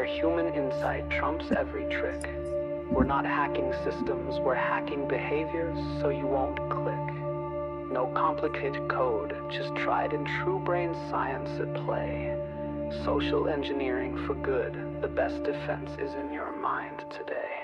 where human insight trumps every trick. We're not hacking systems, we're hacking behaviors so you won't click. No complicated code, just tried and true brain science at play. Social engineering for good, the best defense is in your mind today.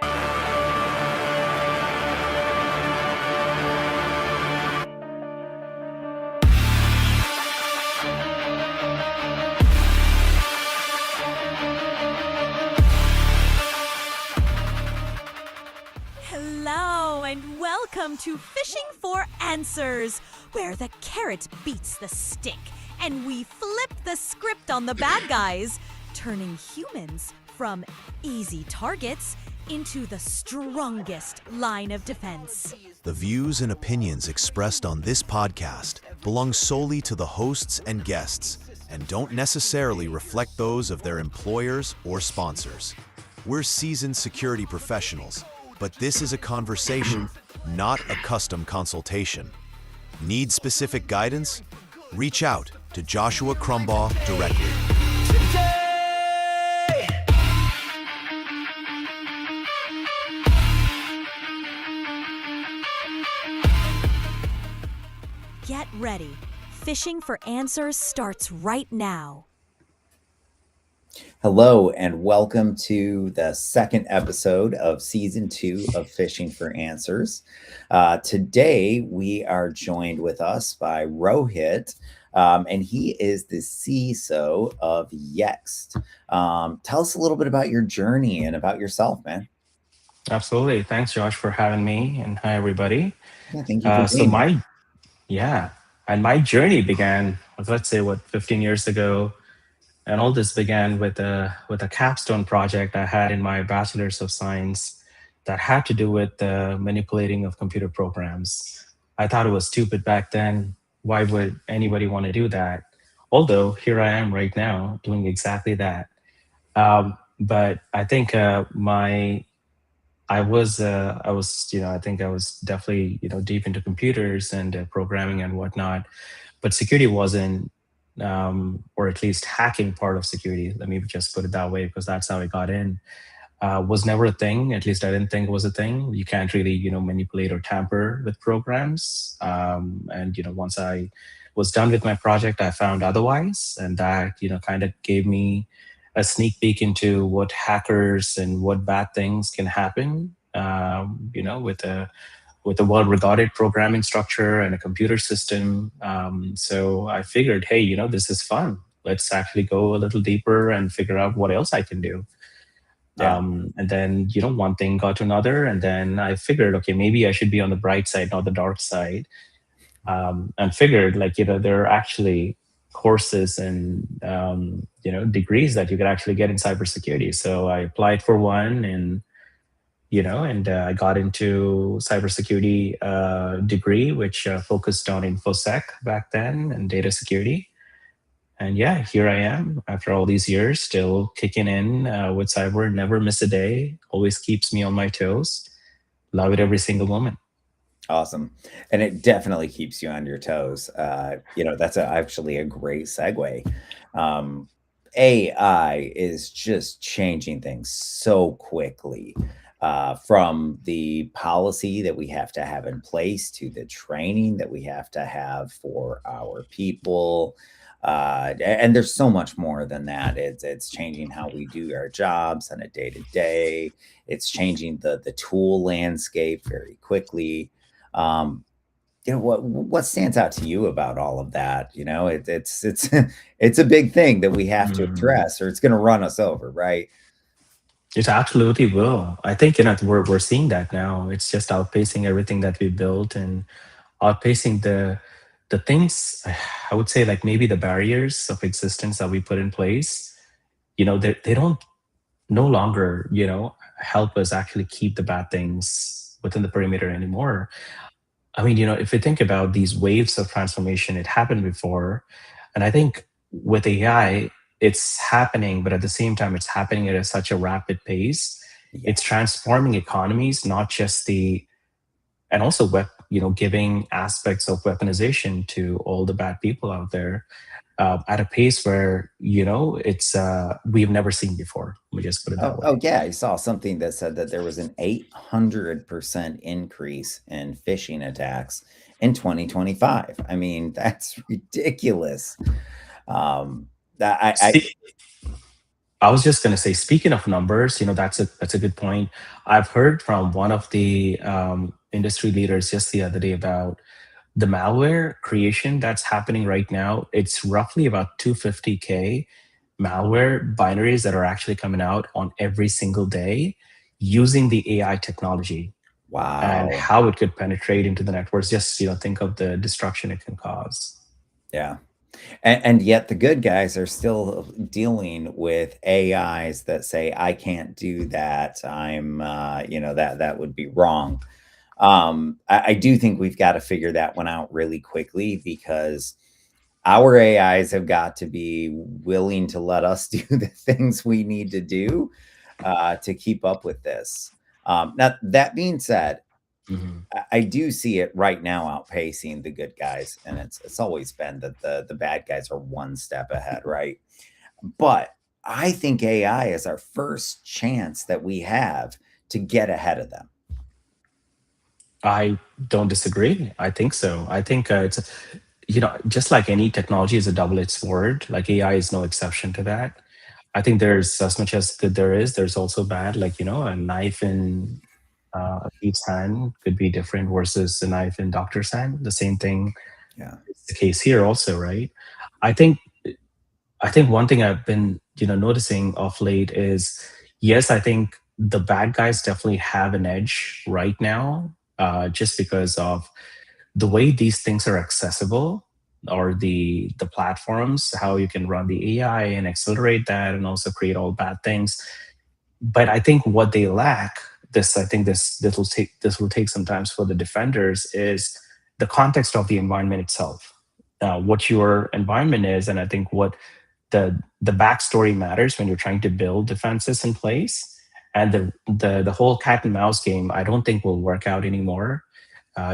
Hello and welcome to Phishing for Answers, where the carrot beats the stick and we flip the script on the bad guys, turning humans from easy targets into the strongest line of defense. The views and opinions expressed on this podcast belong solely to the hosts and guests and don't necessarily reflect those of their employers or sponsors. We're seasoned security professionals, but this is a conversation, not a custom consultation. Need specific guidance? Reach out to Joshua Crumbaugh directly. Get ready. Phishing for Answers starts right now. Hello and welcome to the second episode of Season 2 of Phishing for Answers. Today we are joined with us by Rohit, and he is the CISO of Yext. Tell us a little bit about your journey and about yourself, man. Absolutely. Thanks, Josh, for having me. And hi, everybody. Yeah, thank you for being here. My journey began, let's say, 15 years ago. And all this began with a capstone project I had in my Bachelor's of Science that had to do with the manipulating of computer programs. I thought it was stupid back then. Why would anybody want to do that? Although here I am right now doing exactly that. But I think I was definitely deep into computers and programming and whatnot, but security wasn't. Or at least hacking part of security, let me just put it that way, because that's how I got in, was never a thing. At least I didn't think it was a thing. You can't really, manipulate or tamper with programs. And once I was done with my project, I found otherwise. And that, kind of gave me a sneak peek into what hackers and what bad things can happen, with a well-regarded programming structure and a computer system. So I figured, hey, this is fun. Let's actually go a little deeper and figure out what else I can do. Yeah. And then, one thing got to another. And then I figured, okay, maybe I should be on the bright side, not the dark side. And figured there are actually courses and, degrees that you could actually get in cybersecurity. So I applied for one and I got into cybersecurity degree, which focused on InfoSec back then and data security. And yeah, here I am after all these years, still kicking in with cyber. Never miss a day. Always keeps me on my toes. Love it every single moment. Awesome. And it definitely keeps you on your toes. That's actually a great segue. AI is just changing things so quickly. From the policy that we have to have in place to the training that we have to have for our people. And there's so much more than that. It's changing how we do our jobs on a day-to-day. It's changing the tool landscape very quickly. What stands out to you about all of that? It's a big thing that we have to address, or it's going to run us over, right? It absolutely will. I think we're seeing that now. It's just outpacing everything that we built and outpacing the things. I would say maybe the barriers of existence that we put in place. They don't no longer help us actually keep the bad things within the perimeter anymore. I mean, if you think about these waves of transformation, it happened before, and I think with AI, it's happening, but at the same time, it's happening at such a rapid pace. Yeah. It's transforming economies, not just and also giving aspects of weaponization to all the bad people out there. at a pace where it's we've never seen before. Let me just put it that way. Oh yeah, I saw something that said that there was an 800% increase in phishing attacks in 2025. I mean, that's ridiculous. Um, that I was just going to say, speaking of numbers, that's a good point. I've heard from one of the industry leaders just the other day about the malware creation that's happening right now. It's roughly about 250K malware binaries that are actually coming out on every single day using the AI technology, and wow. how it could penetrate into the networks. Just think of the destruction it can cause. Yeah. And yet the good guys are still dealing with AIs that say, I can't do that. That would be wrong. I do think we've got to figure that one out really quickly, because our AIs have got to be willing to let us do the things we need to do to keep up with this. Now, that being said, Mhm. I do see it right now outpacing the good guys, and it's always been that the bad guys are one step ahead, right? But I think AI is our first chance that we have to get ahead of them. I don't disagree. I think so. I think it's just like any technology is a double-edged sword. Like AI is no exception to that. I think there's as much as good there's also bad. Like a knife in a thief's hand could be different versus a knife in doctor's hand. The same thing Yeah, is the case here also, right? I think I think one thing I've been, noticing of late is, yes, I think the bad guys definitely have an edge right now, just because of the way these things are accessible, or the platforms, how you can run the AI and accelerate that, and also create all bad things. But I think what they lack, I think this will take some time for the defenders, is the context of the environment itself, what your environment is, and I think what the backstory matters when you're trying to build defenses in place. And the whole cat and mouse game, I don't think will work out anymore.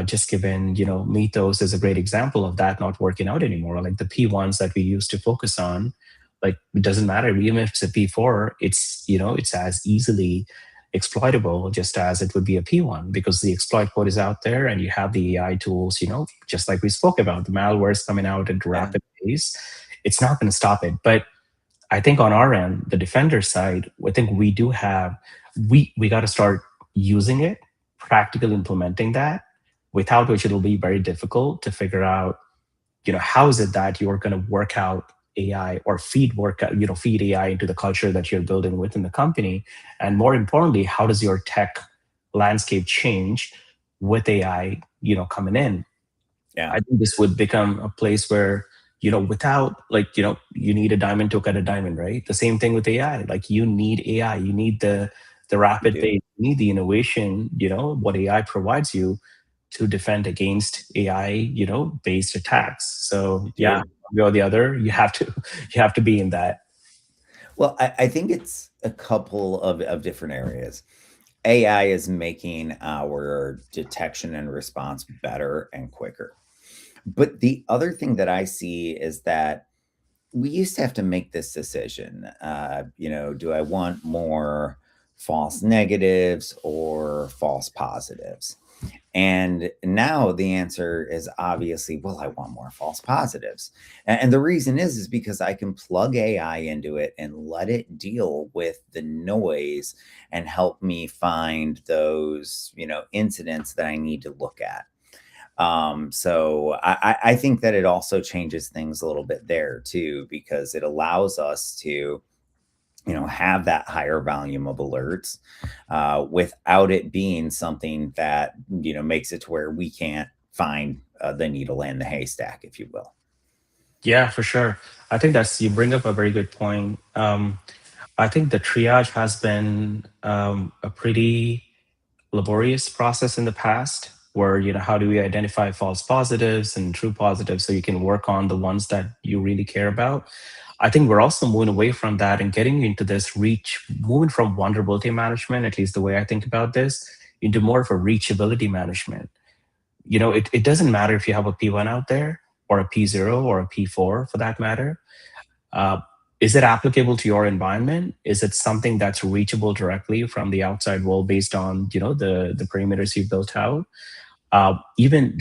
Just given, Mythos is a great example of that not working out anymore. Like the P1s that we used to focus on, like it doesn't matter. Even if it's a P4, it's as easily exploitable just as it would be a P1, because the exploit code is out there and you have the AI tools, just like we spoke about, the malware is coming out at yeah, rapid pace. It's not going to stop it. But I think on our end, the defender side, I think we do have, we got to start using it, practically implementing that, without which it'll be very difficult to figure out, how is it that you're going to work out AI, or feed AI into the culture that you're building within the company. And more importantly, how does your tech landscape change with AI, coming in? yeah, I think this would become a place where, without, like, you need a diamond to cut a diamond, right? The same thing with AI. Like, you need AI, you need the we rapid do. pace, you need the innovation, what AI provides you to defend against AI, based attacks. So We yeah, do. one way or the other, you have to you have to be in that. Well, I think it's a couple of different areas. AI is making our detection and response better and quicker. But the other thing that I see is that we used to have to make this decision. Do I want more false negatives or false positives? And now the answer is obviously, well, I want more false positives. And the reason is because I can plug AI into it and let it deal with the noise and help me find those, incidents that I need to look at. So I think that it also changes things a little bit there too, because it allows us to, have that higher volume of alerts without it being something that, makes it to where we can't find the needle in the haystack, if you will. Yeah, for sure. I think that's you bring up a very good point. I think the triage has been a pretty laborious process in the past, where how do we identify false positives and true positives so you can work on the ones that you really care about. I think we're also moving away from that and getting into this moving from vulnerability management, at least the way I think about this, into more of a reachability management. It doesn't matter if you have a P1 out there. or a P0 or a P4 for that matter. Uh, is it applicable to your environment? Is it something that's reachable directly from the outside world based on the parameters you built out? Even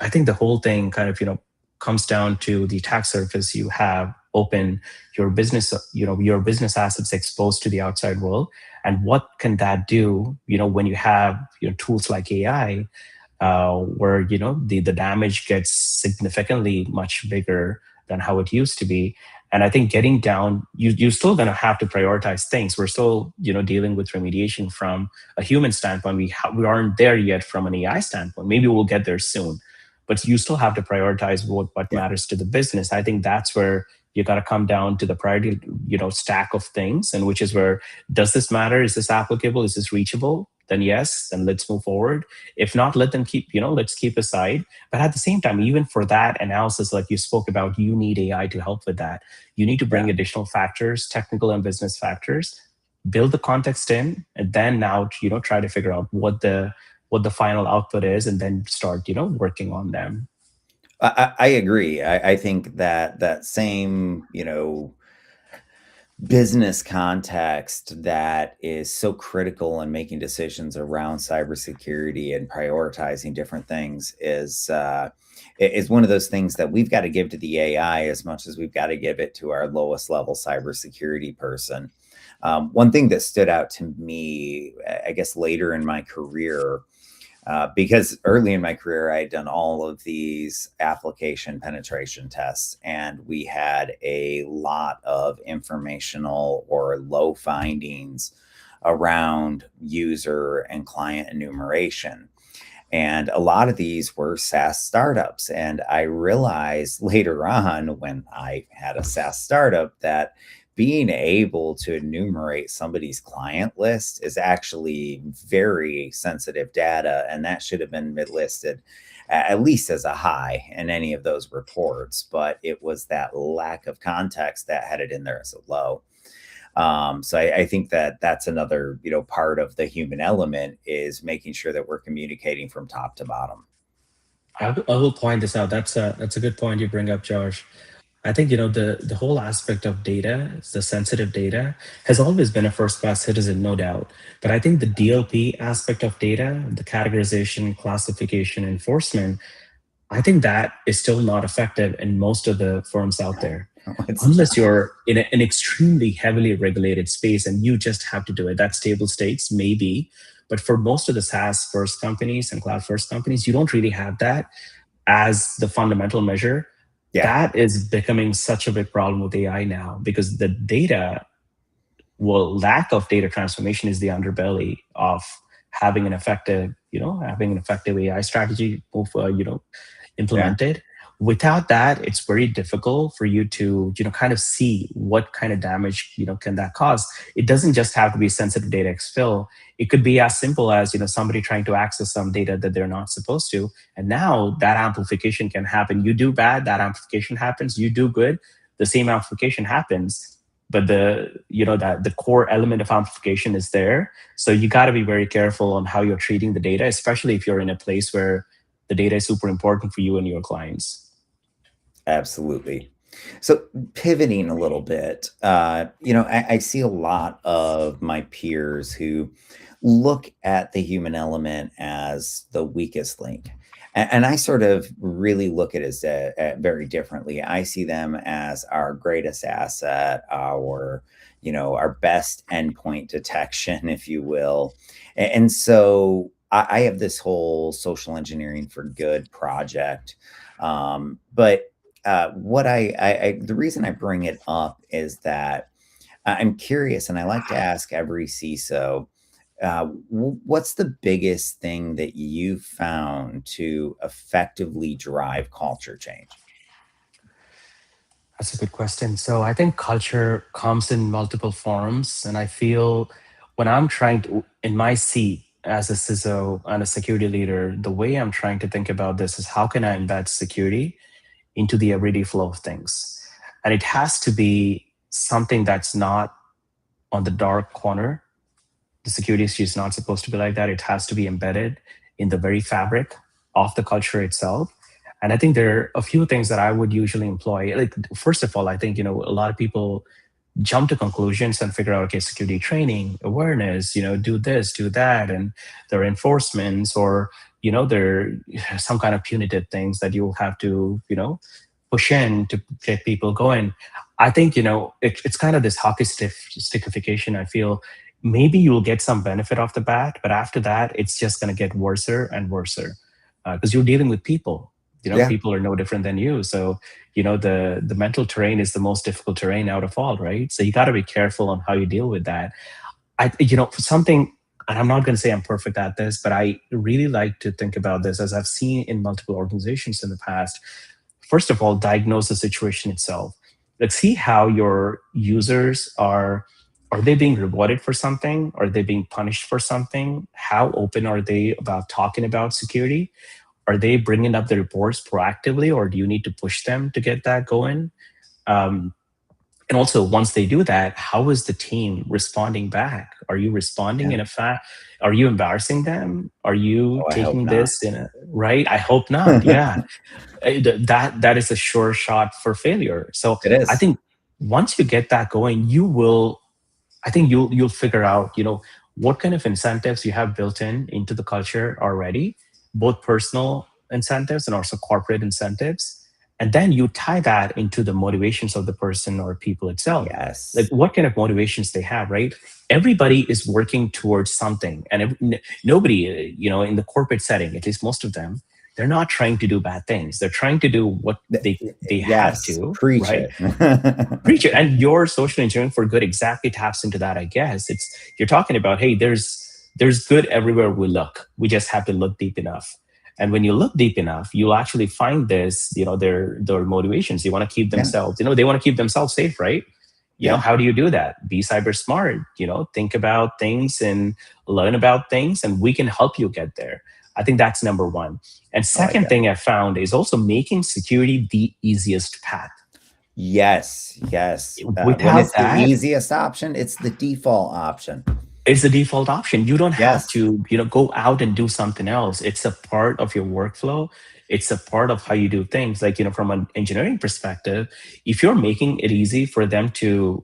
I think the whole thing kind of comes down to the attack surface you have open, your business your business assets exposed to the outside world, and what can that do when you have tools like AI, where the damage gets significantly much bigger than how it used to be. And I think getting down, you're still going to have to prioritize things. We're still dealing with remediation from a human standpoint. We aren't there yet from an AI standpoint. Maybe we'll get there soon, but you still have to prioritize what Yeah. matters to the business. I think that's where you got to come down to the priority stack of things, and which is where, does this matter? Is this applicable? Is this reachable? Then yes, then let's move forward. If not, let them let's keep aside. But at the same time, even for that analysis, like you spoke about, you need AI to help with that. You need to bring Yeah. additional factors, technical and business factors, build the context in, and then now try to figure out what the final output is, and then start working on them. I agree. I think that same, business context that is so critical in making decisions around cybersecurity and prioritizing different things is one of those things that we've got to give to the AI as much as we've got to give it to our lowest level cybersecurity person. One thing that stood out to me, I guess, later in my career, because early in my career, I had done all of these application penetration tests, and we had a lot of informational or low findings around user and client enumeration. And a lot of these were SaaS startups. And I realized later on, when I had a SaaS startup, that being able to enumerate somebody's client list is actually very sensitive data. And that should have been mid-listed at least as a high in any of those reports. But it was that lack of context that had it in there as a low. So I think that that's another, part of the human element, is making sure that we're communicating from top to bottom. I will point this out. That's a good point you bring up, Josh. I think the whole aspect of data, the sensitive data, has always been a first class citizen, no doubt. But I think the DLP aspect of data, the categorization, classification, enforcement, I think that is still not effective in most of the firms out there. It's Unless you're in an extremely heavily regulated space and you just have to do it. That's table stakes, maybe. But for most of the SaaS first companies and cloud first companies, you don't really have that as the fundamental measure. Yeah. That is becoming such a big problem with AI now, because the data, lack of data transformation is the underbelly of having an effective AI strategy implemented. Without that, it's very difficult for you to kind of see what kind of damage can that cause. It doesn't just have to be sensitive data exfil. It could be as simple as somebody trying to access some data that they're not supposed to, and now that amplification can happen. You do bad, that amplification happens. You do good, the same amplification happens. But the core element of amplification is there. So you got to be very careful on how you're treating the data, especially if you're in a place where the data is super important for you and your clients. Absolutely. So pivoting a little bit, I see a lot of my peers who look at the human element as the weakest link. And I sort of really look at it as very differently. I see them as our greatest asset, our best endpoint detection, if you will. And so I have this whole social engineering for good project. But the reason I bring it up is that I'm curious, and I like to ask every CISO, what's the biggest thing that you found to effectively drive culture change? That's a good question. So I think culture comes in multiple forms. And I feel when I'm trying to, in my seat as a CISO and a security leader, the way I'm trying to think about this is, how can I embed security into the everyday flow of things? And it has to be something that's not on the dark corner. The security issue is not supposed to be like that. It has to be embedded in the very fabric of the culture itself. And I think there are a few things that I would usually employ. Like, first of all, I think, a lot of people jump to conclusions and figure out, okay, security training, awareness, do this, do that, and there are enforcements, or there are some kind of punitive things that you'll have to push in to get people going. I think it's kind of this hockey stickification. I feel maybe you'll get some benefit off the bat, but after that it's just going to get worse and worse, because you're dealing with people. Yeah. People are no different than you. So the mental terrain is the most difficult terrain out of all, right? So you got to be careful on how you deal with that. For something, and I'm not going to say I'm perfect at this, but I really like to think about this, as I've seen in multiple organizations in the past. First of all, diagnose the situation itself. Like, see how your users are they being rewarded for something? Are they being punished for something? How open are they about talking about security? Are they bringing up the reports proactively, or do you need to push them to get that going? Um, and also, once they do that, how is the team responding back? Are you responding Yeah. in a are you embarrassing them? Are you Oh, I hope taking not. this in a right? I hope not. Yeah. That is a sure shot for failure. So It is. I think once you get that going, I think you'll figure out, what kind of incentives you have built into the culture already, both personal incentives and also corporate incentives. And then you tie that into the motivations of the person or people itself. Yes. Like, what kind of motivations they have, right? Everybody is working towards something, and nobody, in the corporate setting, at least most of them, they're not trying to do bad things. They're trying to do what they have Yes. to, Preach right? it. Preach it. And your social engineering for good exactly taps into that, I guess. You're talking about, hey, there's good everywhere we look. We just have to look deep enough. And when you look deep enough, you'll actually find this, their motivations. They want to keep themselves, they want to keep themselves safe, right? How do you do that? Be cyber smart, think about things and learn about things, and we can help you get there. I think that's number one. And second thing I found is also making security the easiest path. Yes. When Without it's the that, easiest option, it's the default option. it's the default option. You don't have Yes. to, go out and do something else. It's a part of your workflow. It's a part of how you do things. Like, from an engineering perspective, if you're making it easy for them to,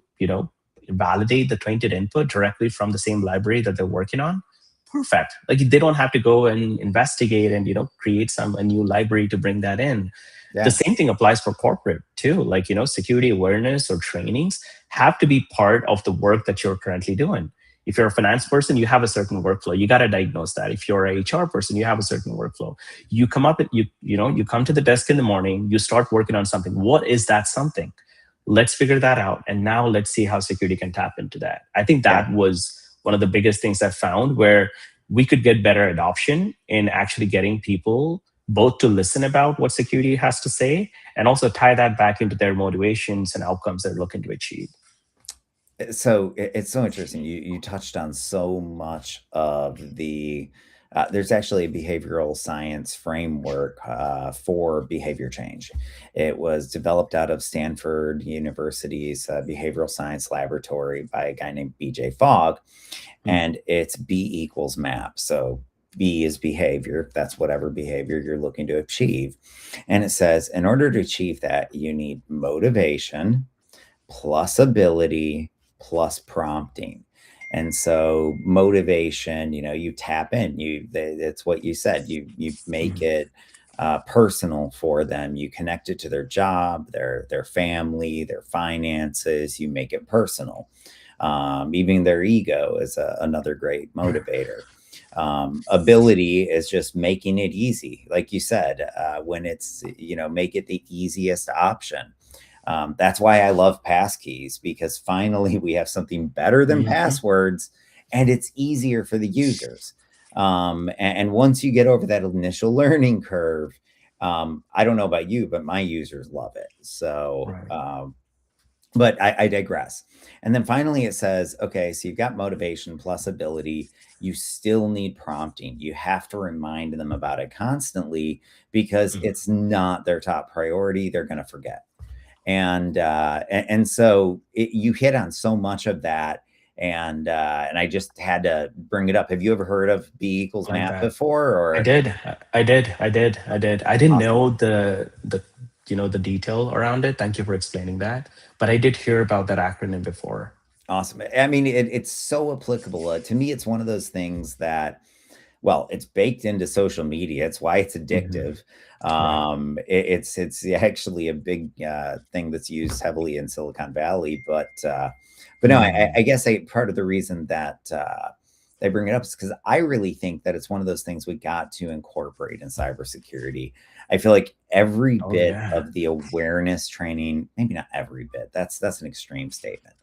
validate the tainted input directly from the same library that they're working on, perfect. Like, they don't have to go and investigate and, create a new library to bring that in. Yeah. The same thing applies for corporate too. Like, security awareness or trainings have to be part of the work that you're currently doing. If you're a finance person, you have a certain workflow. You got to diagnose that. If you're a HR person, you have a certain workflow. You come up and you come to the desk in the morning, you start working on something. What is that something? Let's figure that out. And now let's see how security can tap into that. I think that was one of the biggest things I found, where we could get better adoption in actually getting people both to listen about what security has to say and also tie that back into their motivations and outcomes they're looking to achieve. So it's so interesting. You touched on so much of the. There's actually a behavioral science framework for behavior change. It was developed out of Stanford University's behavioral science laboratory by a guy named B.J. Fogg, and it's B equals MAP. So B is behavior. That's whatever behavior you're looking to achieve. And it says, in order to achieve that, you need motivation plus ability plus prompting. And so motivation, you tap in, that's what you said, you make it personal for them. You connect it to their job, their family, their finances. You make it personal. Even their ego is another great motivator. Ability is just making it easy. Like you said, when it's, make it the easiest option. That's why I love passkeys, because finally we have something better than passwords, and it's easier for the users. And once you get over that initial learning curve, I don't know about you, but my users love it. So, but I digress. And then finally it says, okay, so you've got motivation plus ability. You still need prompting. You have to remind them about it constantly, because it's not their top priority. They're going to forget. And so you hit on so much of that. and I just had to bring it up. Have you ever heard of B equals Like map that. before? Or I did. I did. I did. I did. I didn't Awesome. know the detail around it. Thank you for explaining that. But I did hear about that acronym before. Awesome. I mean, it's so applicable. To me, it's one of those things that, well, it's baked into social media. It's why it's Mhm. addictive. Right. It's actually a big thing that's used heavily in Silicon Valley. But no, Mm. I guess part of the reason that they bring it up is because I really think that it's one of those things we got to incorporate in cybersecurity. I feel like every Oh bit yeah. of the awareness training, maybe not every bit, that's an extreme statement.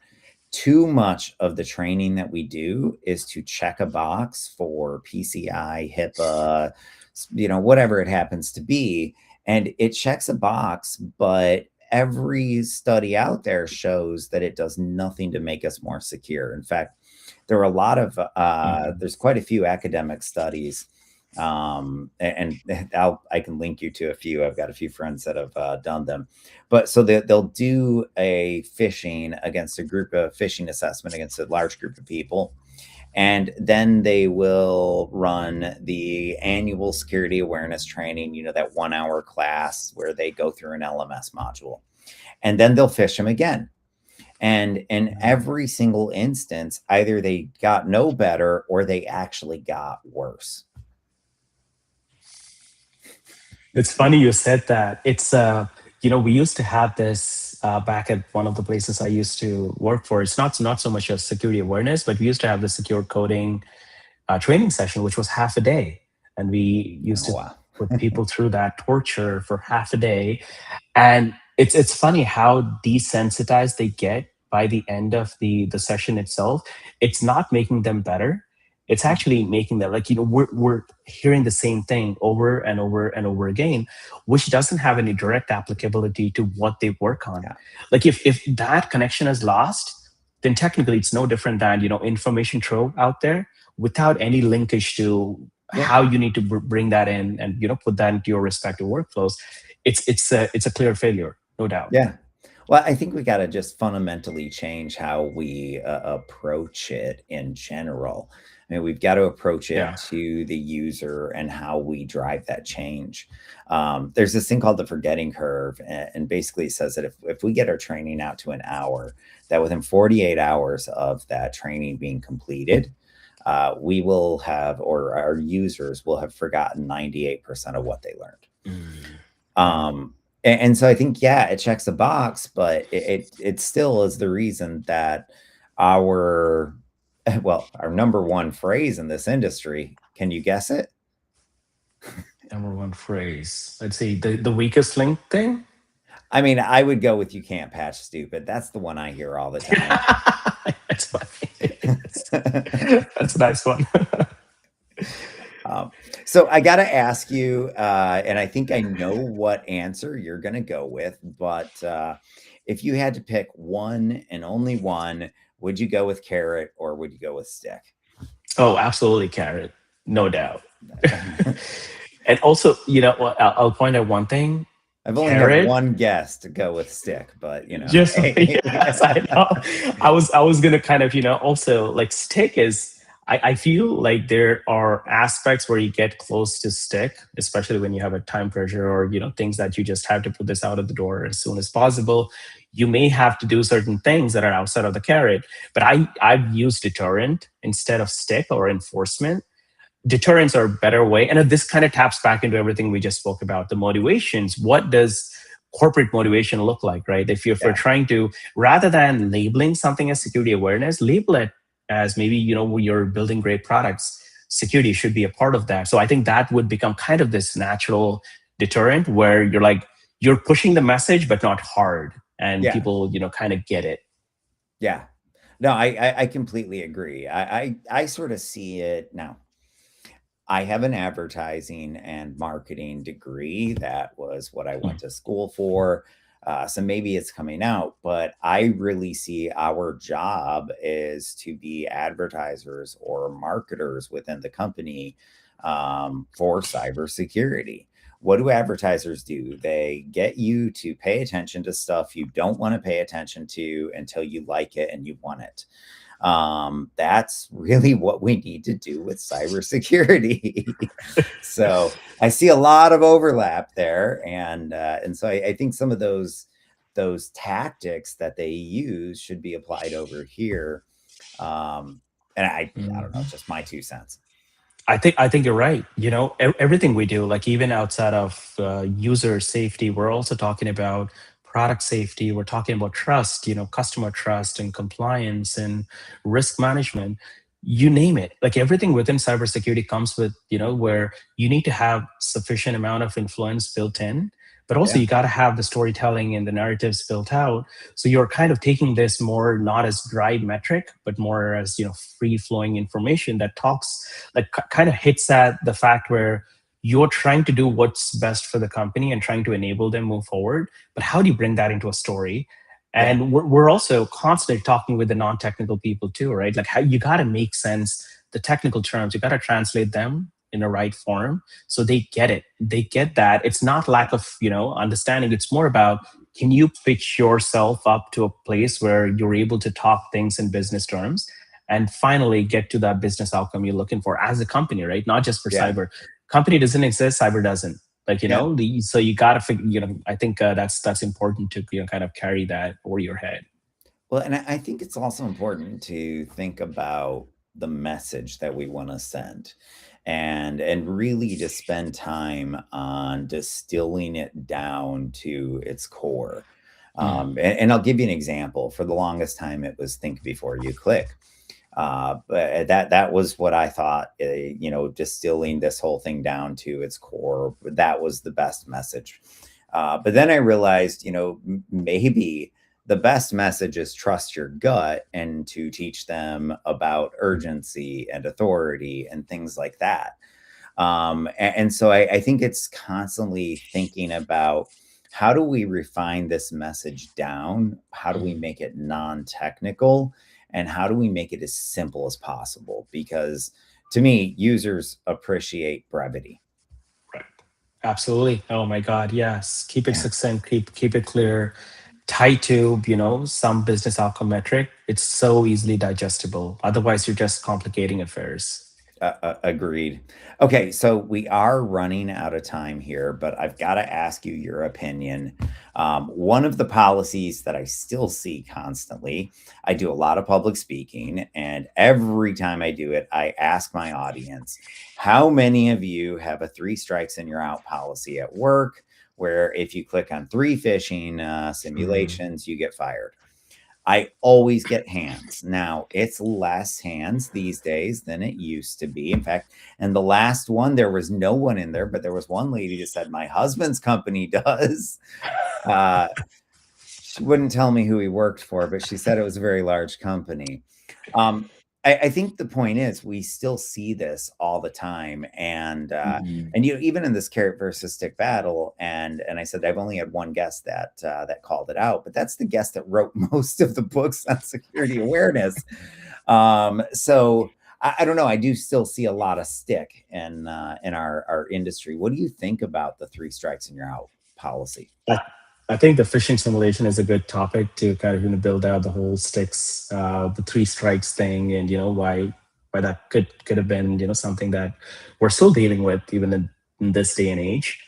Too much of the training that we do is to check a box for PCI, HIPAA, whatever it happens to be. And it checks a box, but every study out there shows that it does nothing to make us more secure. In fact, there are a lot of, Mhm. there's quite a few academic studies, and I can link you to a few. I've got a few friends that have done them, but so they'll do a phishing assessment against a large group of people, and then they will run the annual security awareness training, that 1 hour class where they go through an LMS module, and then they'll phish them again. And in every single instance, either they got no better or they actually got worse. It's funny you said that. We used to have this back at one of the places I used to work for. It's not so much of security awareness, but we used to have the secure coding training session, which was half a day, and we used Oh, to wow. put people through that torture for half a day. And it's funny how desensitized they get by the end of the session itself. It's not making them better. It's actually making them like, we're hearing the same thing over and over and over again, which doesn't have any direct applicability to what they work on. Yeah. Like if that connection is lost, then technically it's no different than, information trove out there without any linkage to Yeah. how you need to bring that in and, put that into your respective workflows. It's a clear failure, no doubt. Yeah. Well, I think we got to just fundamentally change how we approach it in general. I mean, we've got to approach it Yeah. to the user and how we drive that change. There's this thing called the forgetting curve, and basically it says that if we get our training out to an hour, that within 48 hours of that training being completed, we will have, or our users will have forgotten 98% of what they learned. And so I think, yeah, it checks a box, but it still is the reason that our our number one phrase in this industry, can you guess it? Number one phrase. Let's see, the weakest link thing. I mean, I would go with "you can't patch stupid." That's the one I hear all the time. That's funny. That's a nice one. So I got to ask you, and I think I know what answer you're going to go with, but if you had to pick one and only one, would you go with carrot or would you go with stick? Oh, absolutely, carrot, no doubt. And also, I'll point out one thing. I've only had Carrot. one guest to go with stick, but Just yes, I know. I was gonna kind of, also like stick is. I feel like there are aspects where you get close to stick, especially when you have a time pressure or things that you just have to put this out of the door as soon as possible. You may have to do certain things that are outside of the carrot, but I've used deterrent instead of stick or enforcement. Deterrents are a better way, and this kind of taps back into everything we just spoke about, the motivations. What does corporate motivation look like, right? If you're Yeah. trying to, rather than labeling something as security awareness, label it as maybe you're building great products, security should be a part of that. So I think that would become kind of this natural deterrent where you're pushing the message but not hard, and Yeah. people kind of get it. Yeah. No, I completely agree. I sort of see it now. I have an advertising and marketing degree. That was what I went to school for. So maybe it's coming out, but I really see our job is to be advertisers or marketers within the company for cybersecurity. What do advertisers do? They get you to pay attention to stuff you don't want to pay attention to until you like it and you want it. That's really what we need to do with cybersecurity. So I see a lot of overlap there, and so I think some of those tactics that they use should be applied over here. And I don't know, Mhm. just my 2 cents. I think you're right. Everything we do, like even outside of user safety, we're also talking about product safety. We're talking about trust, customer trust and compliance and risk management. You name it. Like everything within cybersecurity comes with, where you need to have sufficient amount of influence built in, but also Yeah, you got to have the storytelling and the narratives built out. So you're kind of taking this more not as dry metric, but more as free flowing information that talks, like kind of hits at the fact where you're trying to do what's best for the company and trying to enable them move forward. But how do you bring that into a story? yeah, And we're also constantly talking with the non-technical people too, right? Like how you got to make sense the technical terms, you got to translate them in the right form so they get it. They get that it's not lack of understanding. It's more about, can you pitch yourself up to a place where you're able to talk things in business terms and finally get to that business outcome you're looking for as a company, right? Not just for yeah, cyber. Company doesn't exist, cyber doesn't. Like yeah. so you got to figure. I think that's important to kind of carry that over your head. Well, and I think it's also important to think about the message that we want to send, and really to spend time on distilling it down to its core. Mm. And I'll give you an example. For the longest time, it was think before you click. But that was what I thought. Distilling this whole thing down to its core. That was the best message. But then I realized, maybe the best message is trust your gut and to teach them about urgency and authority and things like that. And so I think it's constantly thinking about, how do we refine this message down? How do we Mm. make it non-technical? And how do we make it as simple as possible? Because to me, users appreciate brevity. Right. Absolutely. Oh my God. Yes. Keep it Yeah. succinct. Keep it clear. Tied to some business outcome metric. It's so easily digestible. Otherwise, you're just complicating affairs. Agreed. Okay, so we are running out of time here, but I've got to ask you your opinion. One of the policies that I still see constantly, I do a lot of public speaking, and every time I do it, I ask my audience, how many of you have a three strikes and you're out policy at work, where if you click on three phishing Mm. simulations, you get fired? I always get hands. Now, it's less hands these days than it used to be. In fact, and the last one, there was no one in there, but there was one lady that said, my husband's company does. Uh, she wouldn't tell me who he worked for, but she said it was a very large company. Um, I think the point is we still see this all the time, Mm. and even in this carrot versus stick battle, and I said I've only had one guest that called it out, but that's the guest that wrote most of the books on security awareness. So I don't know. I do still see a lot of stick in our industry. What do you think about the three strikes and you're out policy? I, I think the phishing simulation is a good topic to kind of build out the whole sticks, the three strikes thing, and why that could have been something that we're still dealing with even in this day and age.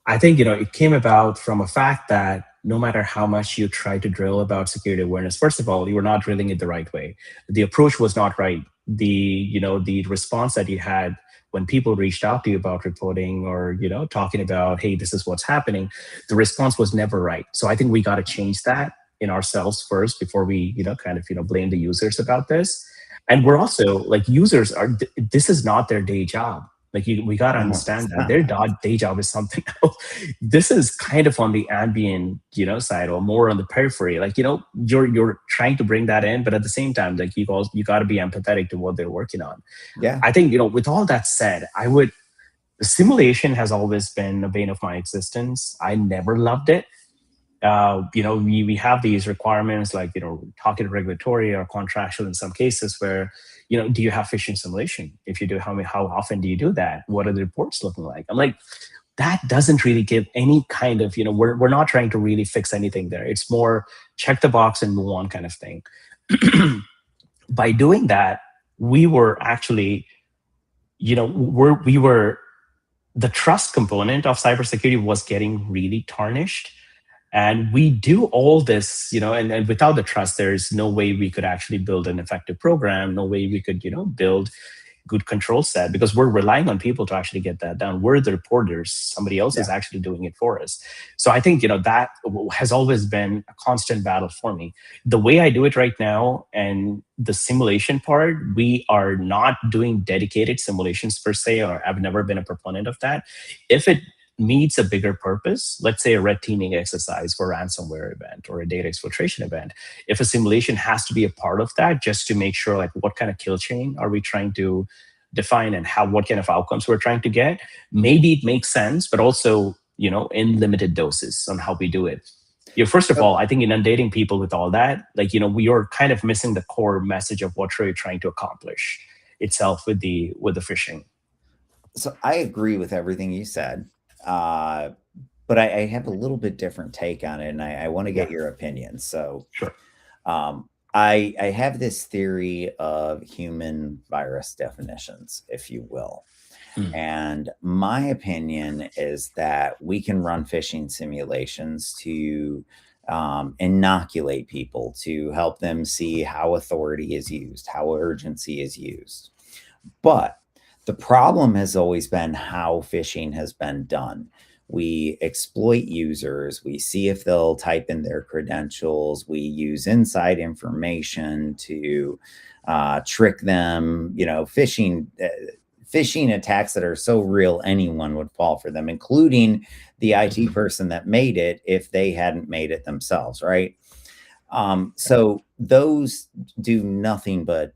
I think it came about from a fact that no matter how much you try to drill about security awareness, first of all, you were not drilling it the right way. The approach was not right. The response that you had when people reached out to you about reporting or talking about, hey, this is what's happening, the response was never right. So I think we got to change that in ourselves first before we kind of blame the users about this. And we're also like, users are, this is not their day job. Like we got to No, it's understand that their not. day job is something else. This is kind of on the ambient, side or more on the periphery. Like, you're trying to bring that in, but at the same time, like you got to be empathetic to what they're working on. Yeah. I think, with all that said, simulation has always been a bane of my existence. I never loved it. We have these requirements like, talking regulatory or contractual in some cases where, do you have phishing simulation? If you do, how often do you do that? What are the reports looking like? I'm like, that doesn't really give any kind of, we're not trying to really fix anything there. It's more check the box and move on kind of thing. By doing that, we were actually, we were the trust component of cybersecurity was getting really tarnished. And we do all this, and without the trust, there's no way we could actually build an effective program, no way we could, build good control set, because we're relying on people to actually get that done. We're the reporters. Somebody else is actually doing it for us. So I think, that has always been a constant battle for me. The way I do it right now and the simulation part, we are not doing dedicated simulations per se, or I've never been a proponent of that. If it meets a bigger purpose, let's say a red teaming exercise for a ransomware event or a data exfiltration event, if a simulation has to be a part of that, just to make sure like what kind of kill chain are we trying to define and what kind of outcomes we're trying to get, maybe it makes sense, but also, in limited doses on how we do it. First of all, I think inundating people with all that, like, we are kind of missing the core message of what we're trying to accomplish itself with the phishing. So I agree with everything you said. But I have a little bit different take on it, and I want to get your opinion. So, Sure. I have this theory of human virus definitions, if you will. And my opinion is that we can run phishing simulations to inoculate people, to help them see how authority is used, how urgency is used. But the problem has always been how phishing has been done. We exploit users. We see if they'll type in their credentials. We use inside information to trick them. Phishing attacks that are so real, anyone would fall for them, including the IT person that made it if they hadn't made it themselves, right? So those do nothing but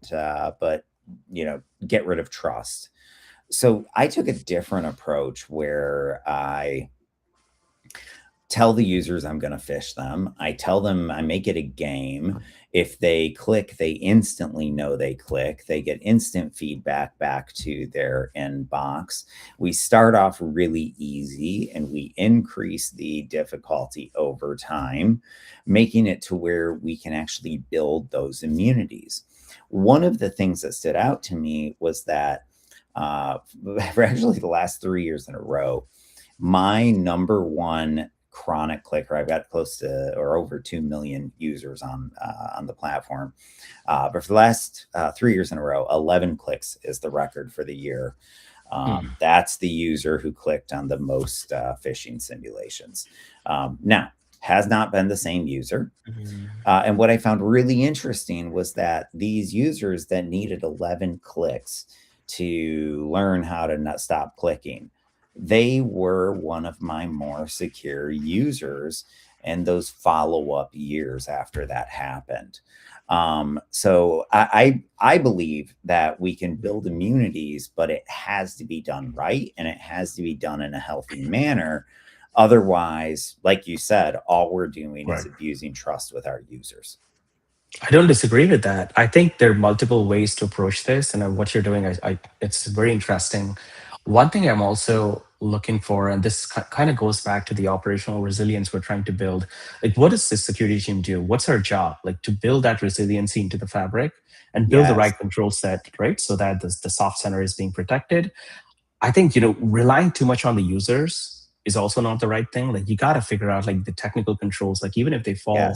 get rid of trust. So I took a different approach where I tell the users I'm going to phish them. I tell them, I make it a game. If they click, they instantly know they click. They get instant feedback back to their inbox. We start off really easy and we increase the difficulty over time, making it to where we can actually build those immunities. One of the things that stood out to me was that for actually the last 3 years in a row, my number one chronic clicker, I've got close to or over 2 million users on the platform. But for the last 3 years in a row, 11 clicks is the record for the year. That's the user who clicked on the most phishing simulations. Now, has not been the same user. And what I found really interesting was that these users that needed 11 clicks to learn how to not stop clicking, they were one of my more secure users in those follow-up years after that happened. So I believe that we can build immunities, but it has to be done right, and it has to be done in a healthy manner. Otherwise, like you said, all we're doing is abusing trust with our users. I don't disagree with that. I think there are multiple ways to approach this, and what you're doing, it's very interesting. One thing I'm also looking for, and this kind of goes back to the operational resilience we're trying to build. Like, what does the security team do? What's our job? Like, to build that resiliency into the fabric and build the right control set, right? So that the soft center is being protected. I think, relying too much on the users is also not the right thing. Like, you got to figure out like the technical controls, like even if they fall,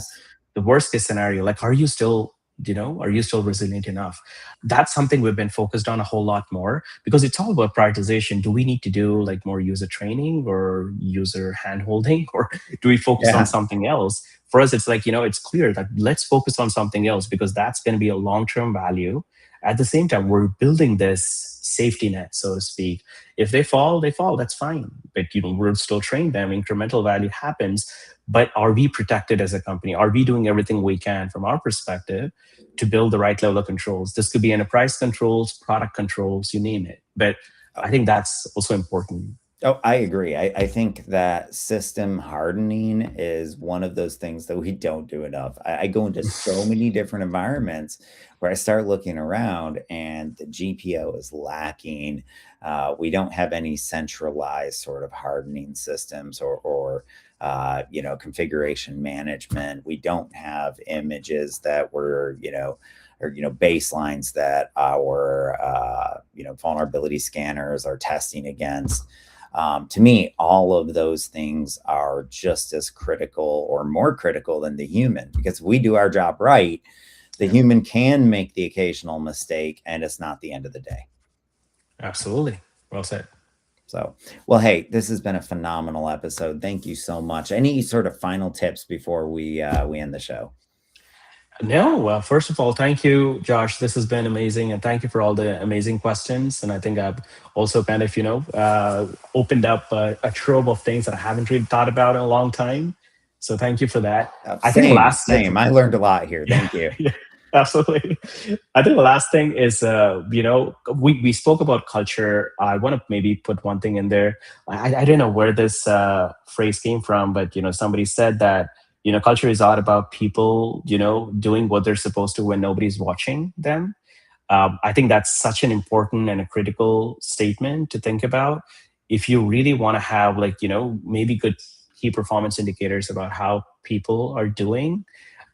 the worst case scenario, like, are you still resilient enough? That's something we've been focused on a whole lot more, because it's all about prioritization. Do we need to do like more user training or user hand-holding, or do we focus on something else? For us, it's like, it's clear that let's focus on something else, because that's going to be a long-term value. At the same time, we're building this safety net, so to speak. If they fall, that's fine. But we'll still train them. Incremental value happens. But are we protected as a company? Are we doing everything we can from our perspective to build the right level of controls? This could be enterprise controls, product controls, you name it. But I think that's also important. Oh, I agree. I think that system hardening is one of those things that we don't do enough. I go into so many different environments where I start looking around and the GPO is lacking. We don't have any centralized sort of hardening systems or configuration management. We don't have images that we're, or baselines that our vulnerability scanners are testing against. To me, all of those things are just as critical or more critical than the human, because if we do our job right, the human can make the occasional mistake, and it's not the end of the day. Absolutely. Well said. So, well, hey, this has been a phenomenal episode. Thank you so much. Any sort of final tips before we end the show? No, well, first of all, thank you, Josh. This has been amazing, and thank you for all the amazing questions. And I think I've also kind of, opened up a trove of things that I haven't really thought about in a long time. So thank you for that. I think Same. I learned a lot here. Thank you. Yeah, absolutely. I think the last thing is, we spoke about culture. I want to maybe put one thing in there. I don't know where this phrase came from, but somebody said that culture is all about people doing what they're supposed to when nobody's watching them. I think that's such an important and a critical statement to think about. If you really want to have maybe good key performance indicators about how people are doing,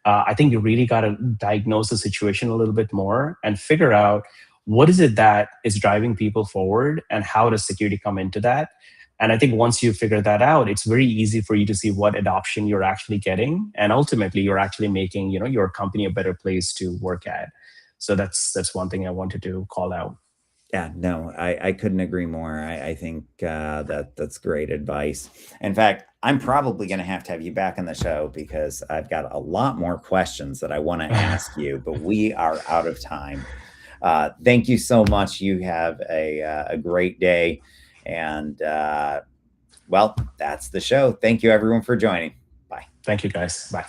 I think you really got to diagnose the situation a little bit more and figure out what is it that is driving people forward and how does security come into that. And I think once you figure that out, it's very easy for you to see what adoption you're actually getting, and ultimately you're actually making your company a better place to work at. So that's one thing I wanted to call out. Yeah, no, I couldn't agree more. I think that's great advice. In fact, I'm probably going to have you back on the show, because I've got a lot more questions that I want to ask you, but we are out of time. Thank you so much. You have a great day. And well, that's the show. Thank you, everyone, for joining. Bye. Thank you, guys. Bye.